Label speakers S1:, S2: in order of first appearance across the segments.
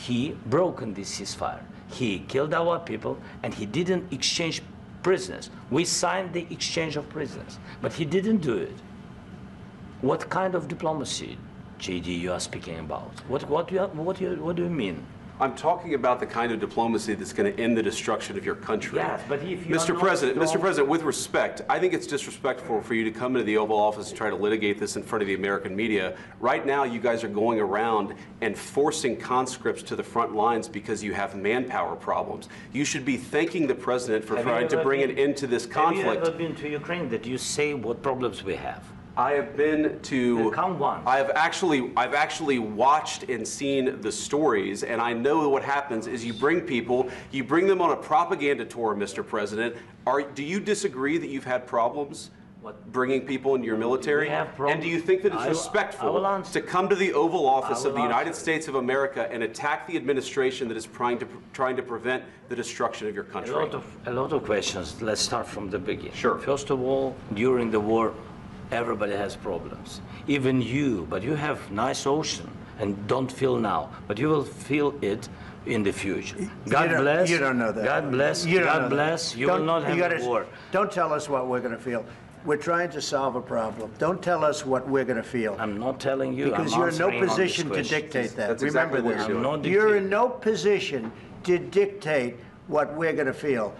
S1: he broken this ceasefire. He killed our people, and he didn't exchange prisoners. We signed the exchange of prisoners, but he didn't do it. What kind of diplomacy, JD, you are speaking about? What do you mean?
S2: I'm talking about the kind of diplomacy that's going to end the destruction of your country.
S1: Yes, but if you
S2: Mr. President, with respect, I think it's disrespectful for you to come into the Oval Office and try to litigate this in front of the American media. Right now, you guys are going around and forcing conscripts to the front lines because you have manpower problems. You should be thanking the President for trying to bring an end to this conflict.
S1: Have you ever been to Ukraine that you say what problems we have?
S2: I have been to.
S1: Count once.
S2: I've actually watched and seen the stories, and I know what happens is you bring them on a propaganda tour, Mr. President. Do you disagree that you've had problems bringing people into your military? And do you think that it's respectful to come to the Oval Office of the United States of America and attack the administration that is trying to prevent the destruction of your country?
S1: A lot of questions. Let's start from the beginning.
S2: Sure.
S1: First of all, during the war, everybody has problems, even you, but you have nice ocean and don't feel now, but you will feel it in the future. God bless.
S3: You don't know that.
S1: God bless. God bless. You will not have a war.
S3: Don't tell us what we're going to feel. We're trying to solve a problem. Don't tell us what we're going to feel.
S1: I'm not telling you.
S3: Because you're in no position to dictate that.
S2: That's
S3: Remember
S2: exactly
S3: this. You're in no position to dictate what we're going to feel.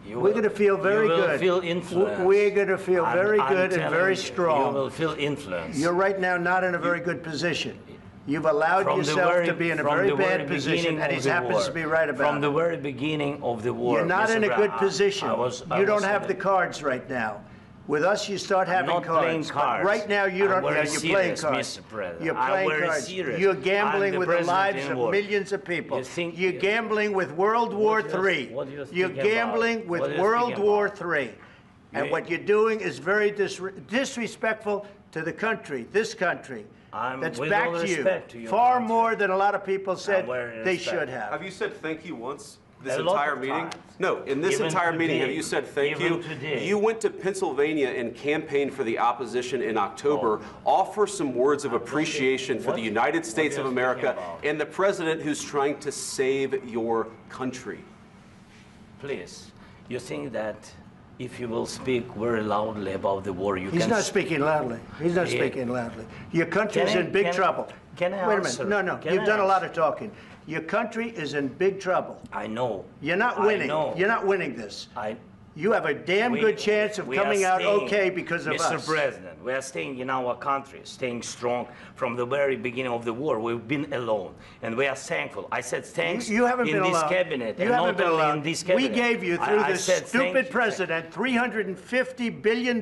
S3: We're going to feel very good.
S1: You will feel influence.
S3: We're going to feel very good and very strong.
S1: You will feel influence.
S3: You're right now not in a very good position. You've allowed yourself to be in a very bad position, and he happens to be right about it.
S1: From the very beginning of the war.
S3: You're not in a good position. You don't have the cards right now. With us, you start having cards.
S1: I'm not playing cards.
S3: But right now, you don't.
S1: You're
S3: playing cards.
S1: Mr. President.
S3: You're playing cards.
S1: Serious.
S3: You're gambling with the lives of millions of people. You're gambling with World War III. You're gambling with World War III. And what you're doing is very disrespectful to the country, this country. That's back to you. Far more than a lot of people said they should have.
S2: Have you said thank you once? This entire meeting? No, in this entire meeting, have you said thank you? You went to Pennsylvania and campaigned for the opposition in October. Offer some words of appreciation for the United States of America and the president who's trying to save your country.
S1: Please, you think that if you will speak very loudly about the war, you can...
S3: He's not speaking loudly. He's not speaking loudly. Your country is in big trouble.
S1: Can I
S3: Wait a minute. No. You've done a lot of talking. Your country is in big trouble.
S1: I know.
S3: You're not winning. You're not winning this. You have a damn good chance of coming out okay because of us.
S1: Mr. President, we are staying in our country, staying strong from the very beginning of the war. We've been alone, and we are thankful. I said thanks
S3: you haven't
S1: in
S3: been
S1: this
S3: alone.
S1: cabinet,
S3: you haven't been alone.
S1: In this cabinet.
S3: We gave you, through this stupid president, $350 billion.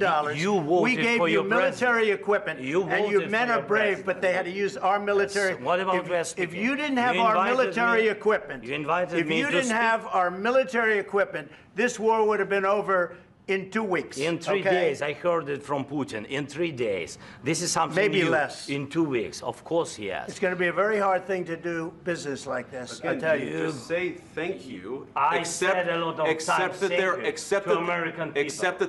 S3: We gave you military equipment, and your men are brave, but they had to use our military.
S1: Yes. What about
S3: if you didn't have our military equipment,
S1: if you
S3: didn't have our military equipment, this war would have been over in 2 weeks.
S1: In 3 days. I heard it from Putin. In 3 days. This is something
S3: maybe
S1: new.
S3: Less.
S1: In 2 weeks. Of course, yes.
S3: It's going to be a very hard thing to do business like this.
S2: Again,
S3: I tell you.
S2: Just say thank you.
S1: I said a lot of
S2: except that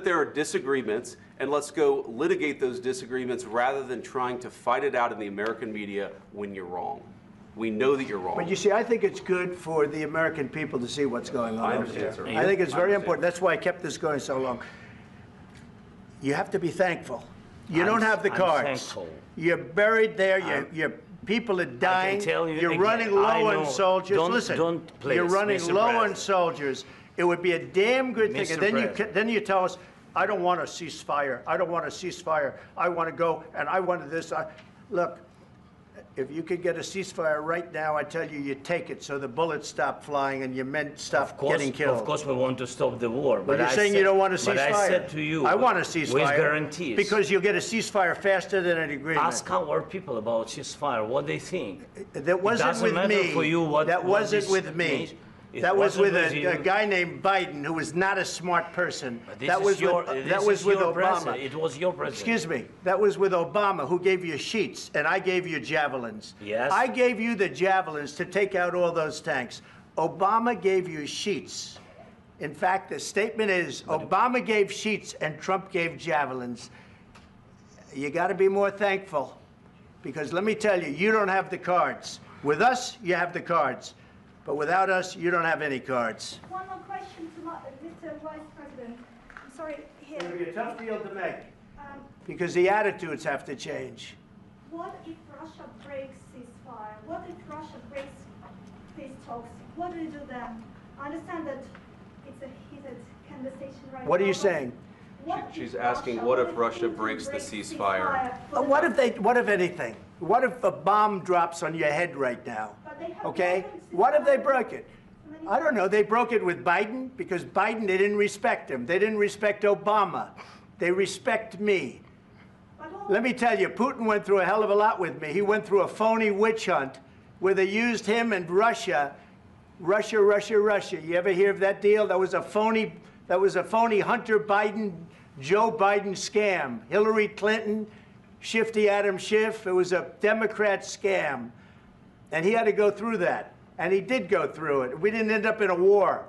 S2: there are disagreements, and let's go litigate those disagreements rather than trying to fight it out in the American media when you're wrong. We know that you're wrong.
S3: But you see, I think it's good for the American people to see what's going on.
S2: I understand, sir.
S3: I think it's very important. That's why I kept this going so long. You have to be thankful. You don't have the cards.
S1: Thankful.
S3: You're buried there. Your people are dying.
S1: I can tell you
S3: you're
S1: again,
S3: running low on soldiers.
S1: Listen, you're
S3: running
S1: Mr.
S3: low
S1: President.
S3: on soldiers. It would be a damn good thing.
S1: Mr.
S3: And then you tell us, I don't want a ceasefire. I don't want a ceasefire. I want to go, and I want this. Look. If you could get a ceasefire right now, I tell you, you take it so the bullets stop flying and your men stop getting killed.
S1: Of course, we want to stop the war.
S3: But you're saying you don't want a ceasefire.
S1: But I said to you,
S3: I want a ceasefire.
S1: With guarantees.
S3: Because you'll get a ceasefire faster than an agreement.
S1: Ask our people about ceasefire, what they think.
S3: That wasn't with me. That wasn't with me. That was with a guy named Biden, who was not a smart person. That was with Obama.
S1: It was your president.
S3: Excuse me. That was with Obama, who gave you sheets, and I gave you javelins.
S1: Yes.
S3: I gave you the javelins to take out all those tanks. Obama gave you sheets. In fact, the statement is Obama gave sheets and Trump gave javelins. You got to be more thankful, because let me tell you, you don't have the cards. With us, you have the cards. But without us, you don't have any cards.
S4: One more question to Mr. Vice President. I'm sorry, here.
S3: It'll be a tough deal to make. Because the attitudes have to change.
S4: What if Russia breaks ceasefire? What if Russia breaks peace talks? What do you do then? I understand that it's a heated conversation right now.
S3: What are you saying?
S2: She's asking, what if Russia breaks the ceasefire?
S3: What if anything? What if a bomb drops on your head right now? Okay? What if they broke it? I don't know. They broke it with Biden because Biden, they didn't respect him. They didn't respect Obama. They respect me. Let me tell you, Putin went through a hell of a lot with me. He went through a phony witch hunt where they used him and Russia. Russia. You ever hear of that deal? That was a phony Hunter Biden, Joe Biden scam. Hillary Clinton, Shifty Adam Schiff. It was a Democrat scam. And he had to go through that. And he did go through it. We didn't end up in a war.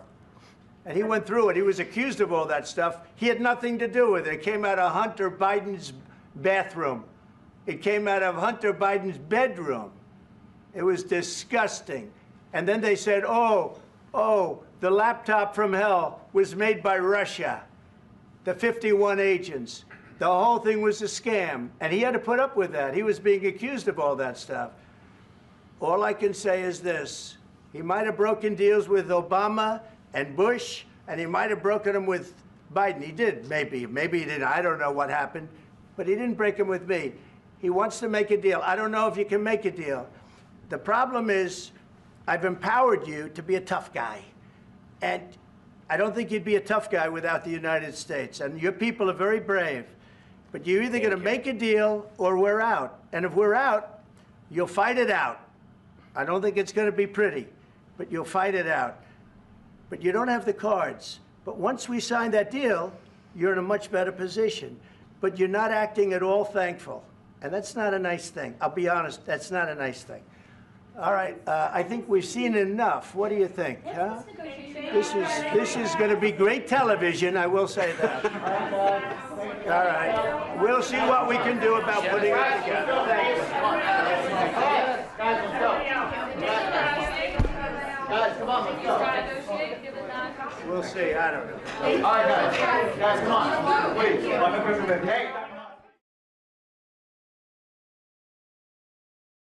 S3: And he went through it. He was accused of all that stuff. He had nothing to do with it. It came out of Hunter Biden's bathroom. It came out of Hunter Biden's bedroom. It was disgusting. And then they said, oh, the laptop from hell was made by Russia, the 51 agents. The whole thing was a scam. And he had to put up with that. He was being accused of all that stuff. All I can say is this. He might have broken deals with Obama and Bush, and he might have broken them with Biden. He did, maybe. Maybe he didn't. I don't know what happened. But he didn't break them with me. He wants to make a deal. I don't know if you can make a deal. The problem is I've empowered you to be a tough guy. And I don't think you'd be a tough guy without the United States. And your people are very brave. But you're either going to make a deal or we're out. And if we're out, you'll fight it out. I don't think it's going to be pretty, but you'll fight it out. But you don't have the cards. But once we sign that deal, you're in a much better position. But you're not acting at all thankful. And that's not a nice thing. I'll be honest, that's not a nice thing. All right, I think we've seen enough. What do you think? Huh? This is going to be great television, I will say that. All right. We'll see what we can do about putting it together. Thank you. Guys, let's go. Guys, come on, let's go. We'll see. I don't know. All right, guys. Guys, come on. Wait. Hey.